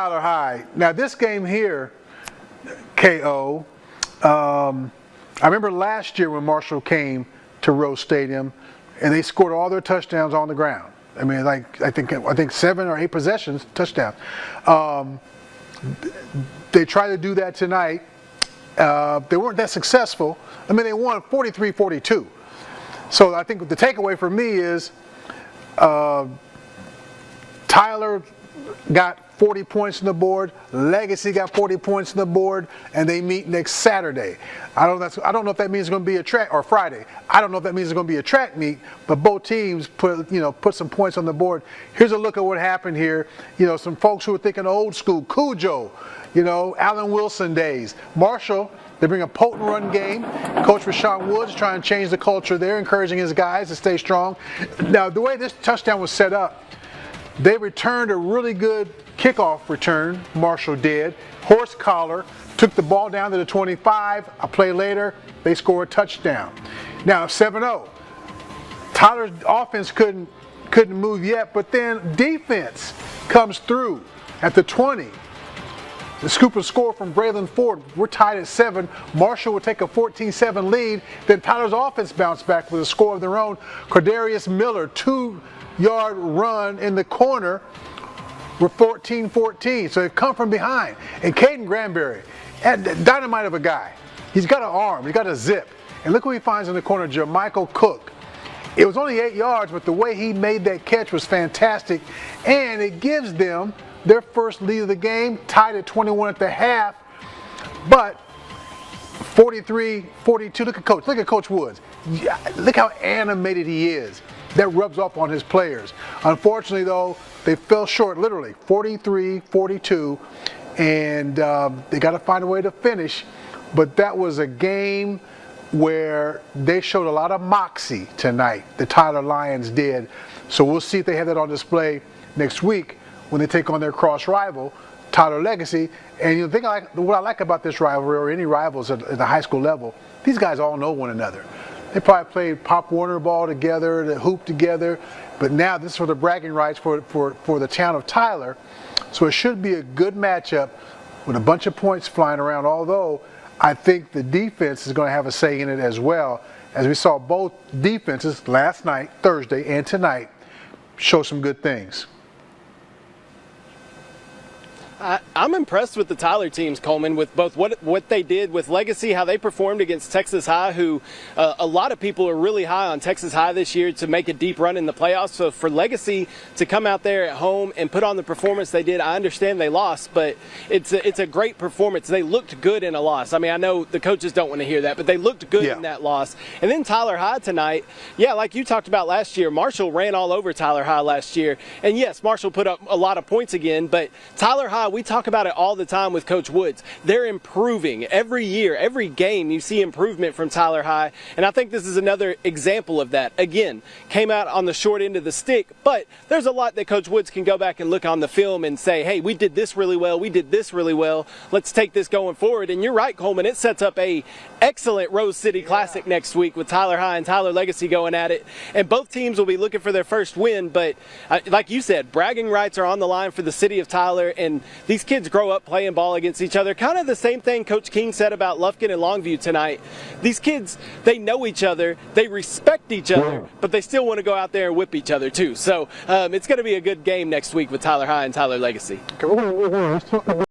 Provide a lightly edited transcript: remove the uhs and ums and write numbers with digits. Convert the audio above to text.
Tyler High. Now this game here, KO, I remember last year when Marshall came to Rose Stadium and they scored all their touchdowns on the ground. I mean, like I think 7 or 8 possessions, touchdowns. They tried to do that tonight. They weren't that successful. I mean, they won 43-42. So I think the takeaway for me is Tyler got 40 points on the board, Legacy got 40 points on the board, and they meet next Saturday. I don't know if that means it's going to be a track, or Friday. I don't know if that means it's going to be a track meet, but both teams put some points on the board. Here's a look at what happened here. You know, some folks who were thinking old school, Cujo, you know, Allen Wilson days. Marshall, they bring a potent run game. Coach Rashawn Woods trying to change the culture there, encouraging his guys to stay strong. Now, the way this touchdown was set up, they returned a really good kickoff return, Marshall did. Horse collar, took the ball down to the 25. A play later, they score a touchdown. Now, 7-0. Tyler's offense couldn't move yet, but then defense comes through at the 20. The scoop and score from Braylon Ford. We're tied at 7. Marshall will take a 14-7 lead. Then Tyler's offense bounced back with a score of their own. Cordarius Miller, 2-yard run in the corner. We're 14-14. So they've come from behind. And Caden Granberry, dynamite of a guy. He's got an arm. He's got a zip. And look who he finds in the corner, Jermichael Cook. It was only 8 yards, but the way he made that catch was fantastic. And it gives them their first lead of the game, tied at 21 at the half, but 43-42. Look at Coach Woods. Look how animated he is. That rubs off on his players. Unfortunately, though, they fell short, literally 43-42, and they got to find a way to finish. But that was a game where they showed a lot of moxie tonight. The Tyler Lions did. So we'll see if they have that on display next week when they take on their cross rival, Tyler Legacy. And what I like about this rivalry, or any rivals at the high school level, these guys all know one another. They probably played Pop Warner ball together, they hooped together, but now this is for the bragging rights for the town of Tyler. So it should be a good matchup with a bunch of points flying around, although I think the defense is going to have a say in it as well, as we saw both defenses last night, Thursday, and tonight show some good things. I'm impressed with the Tyler teams, Coleman, with both what they did with Legacy, how they performed against Texas High, who a lot of people are really high on Texas High this year to make a deep run in the playoffs. So for Legacy to come out there at home and put on the performance they did, I understand they lost, but it's a great performance. They looked good in a loss. I mean, I know the coaches don't want to hear that, but they looked good in that loss. And then Tyler High tonight, like you talked about last year, Marshall ran all over Tyler High last year. And yes, Marshall put up a lot of points again, but Tyler High, we talk about it all the time with Coach Woods. They're improving every year. Every game you see improvement from Tyler High, and I think this is another example of that. Again, came out on the short end of the stick, but there's a lot that Coach Woods can go back and look on the film and say, hey, we did this really well, we did this really well, let's take this going forward. And you're right, Coleman, it sets up a excellent Rose City Classic next week with Tyler High and Tyler Legacy going at it, and both teams will be looking for their first win. But like you said, bragging rights are on the line for the city of Tyler, and these kids grow up playing ball against each other. Kind of the same thing Coach King said about Lufkin and Longview tonight. These kids, they know each other, they respect each other, but they still want to go out there and whip each other too. So it's going to be a good game next week with Tyler High and Tyler Legacy. Okay, let's talk about